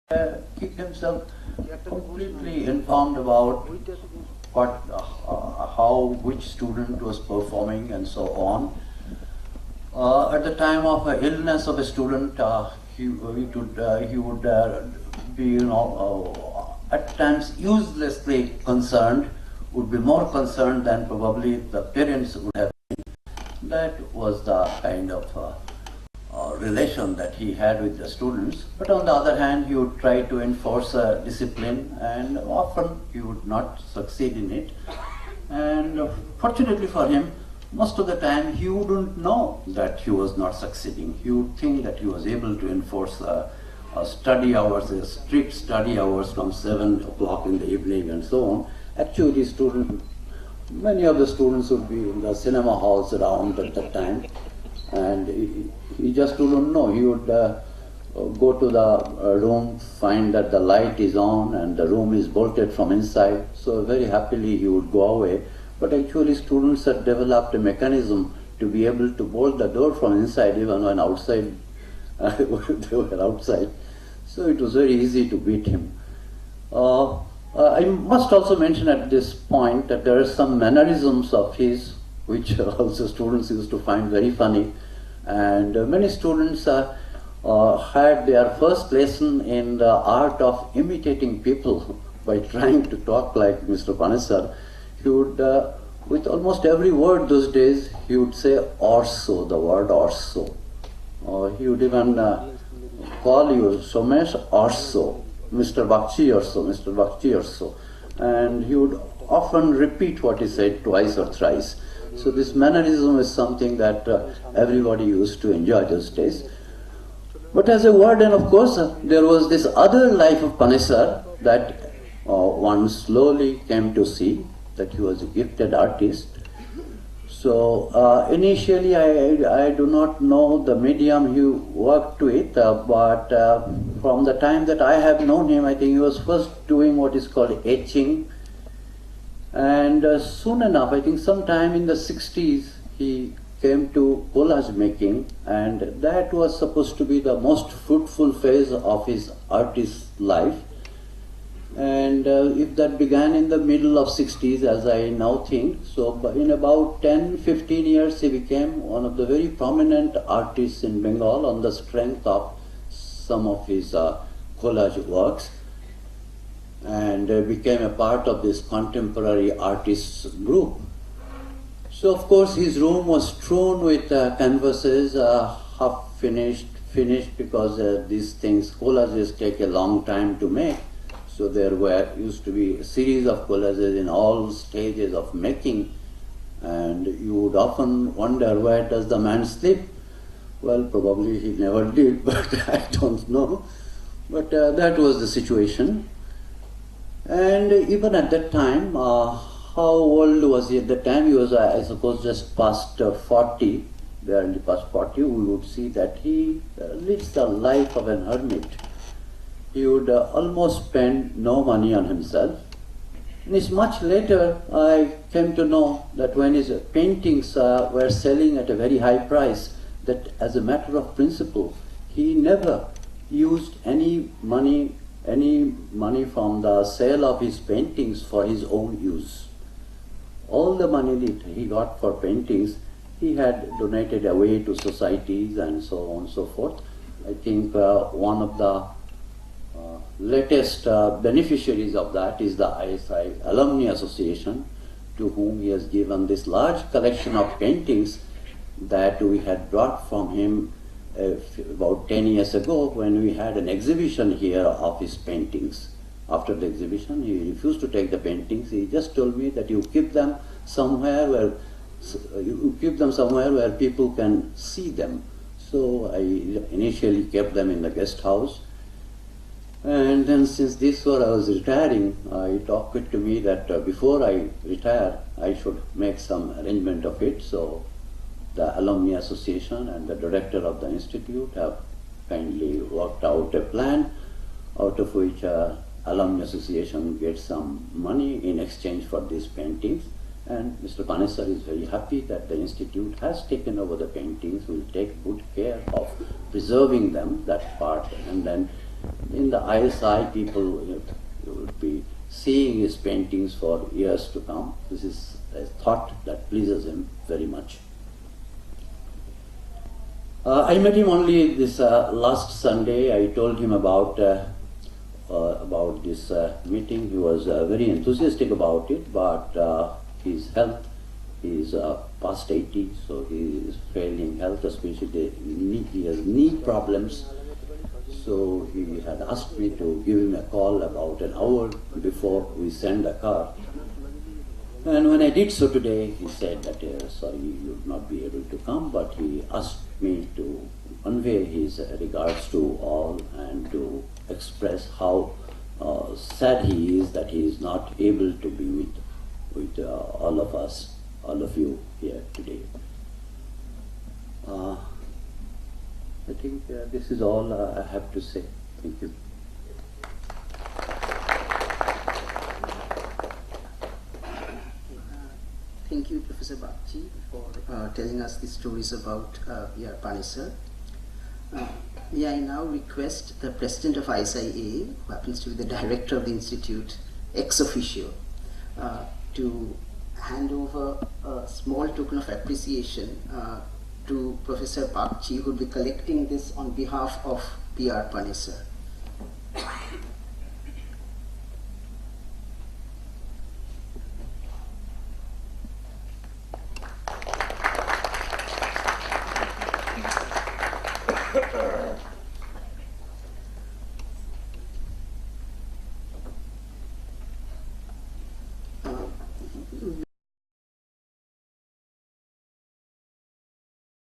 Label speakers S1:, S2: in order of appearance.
S1: keep himself completely informed about what, which student was performing and so on. At the time of illness of a student, he would be, at times uselessly concerned, would be more concerned than probably the parents would have been. That was the kind of relation that he had with the students. But on the other hand, he would try to enforce discipline, and often he would not succeed in it. And fortunately for him, most of the time he wouldn't know that he was not succeeding. He would think that he was able to enforce study hours, strict study hours from 7 o'clock in the evening and so on. Actually, many of the students would be in the cinema halls around at that time, and he just wouldn't know. He would go to the room, find that the light is on and the room is bolted from inside, so very happily he would go away. But actually students had developed a mechanism to be able to bolt the door from inside even when outside they were outside. So it was very easy to beat him. I must also mention at this point that there are some mannerisms of his which also students used to find very funny. And many students had their first lesson in the art of imitating people by trying to talk like Mr. Panesar. He would, with almost every word those days, he would say "also," the word "also." He would even call you Somesh also, Mr. Bagchi also, Mr. Bagchi also. And he would often repeat what he said twice or thrice. So this mannerism is something that everybody used to enjoy those days. But as a warden, of course, there was this other life of Panesar that one slowly came to see, that he was a gifted artist. So initially I do not know the medium he worked with, but from the time that I have known him, I think he was first doing what is called etching. And soon enough, I think sometime in the 60s, he came to collage making, and that was supposed to be the most fruitful phase of his artist's life. And if that began in the middle of 60s, as I now think, so in about 10-15 years, he became one of the very prominent artists in Bengal on the strength of some of his collage works, and became a part of this contemporary artists group. So of course his room was strewn with canvases, half finished, because these things, collages take a long time to make. So there used to be a series of collages in all stages of making, and you would often wonder, where does the man sleep? Well, probably he never did, but I don't know. But that was the situation. And even at that time, how old was he at that time? He was, I suppose, just past 40, barely past 40. We would see that he leads the life of an hermit. He would almost spend no money on himself. And it's much later I came to know that when his paintings were selling at a very high price, that as a matter of principle, he never used any money from the sale of his paintings for his own use. All the money that he got for paintings, he had donated away to societies and so on and so forth. I think one of the latest beneficiaries of that is the ISIAA Alumni Association, to whom he has given this large collection of paintings that we had brought from him about 10 years ago, when we had an exhibition here of his paintings. After the exhibition, he refused to take the paintings. He just told me that you keep them somewhere where people can see them. So I initially kept them in the guest house. And then since this year I was retiring, it occurred to me that before I retire, I should make some arrangement of it. So the Alumni Association and the director of the institute have kindly worked out a plan, out of which Alumni Association gets some money in exchange for these paintings. And Mr. Panesar is very happy that the institute has taken over the paintings, will take good care of preserving them, that part, and then in the ISI, people would be seeing his paintings for years to come. This is a thought that pleases him very much. I met him only this last Sunday. I told him about this meeting. He was very enthusiastic about it, but his health, he is past 80, so he is failing health, especially he has knee problems. So he had asked me to give him a call about an hour before we send a car. And when I did so today, he said that sorry, you would not be able to come, but he asked me to convey his regards to all and to express how sad he is that he is not able to be with all of us, all of you here today. I think this is all I have to say. Thank you.
S2: Thank you, Professor Bagchi, for telling us the stories about Raj Panesar. May I now request the President of ISIAA, who happens to be the Director of the Institute, ex officio, to hand over a small token of appreciation to Professor Bagchi, who will be collecting this on behalf of Raj Panesar.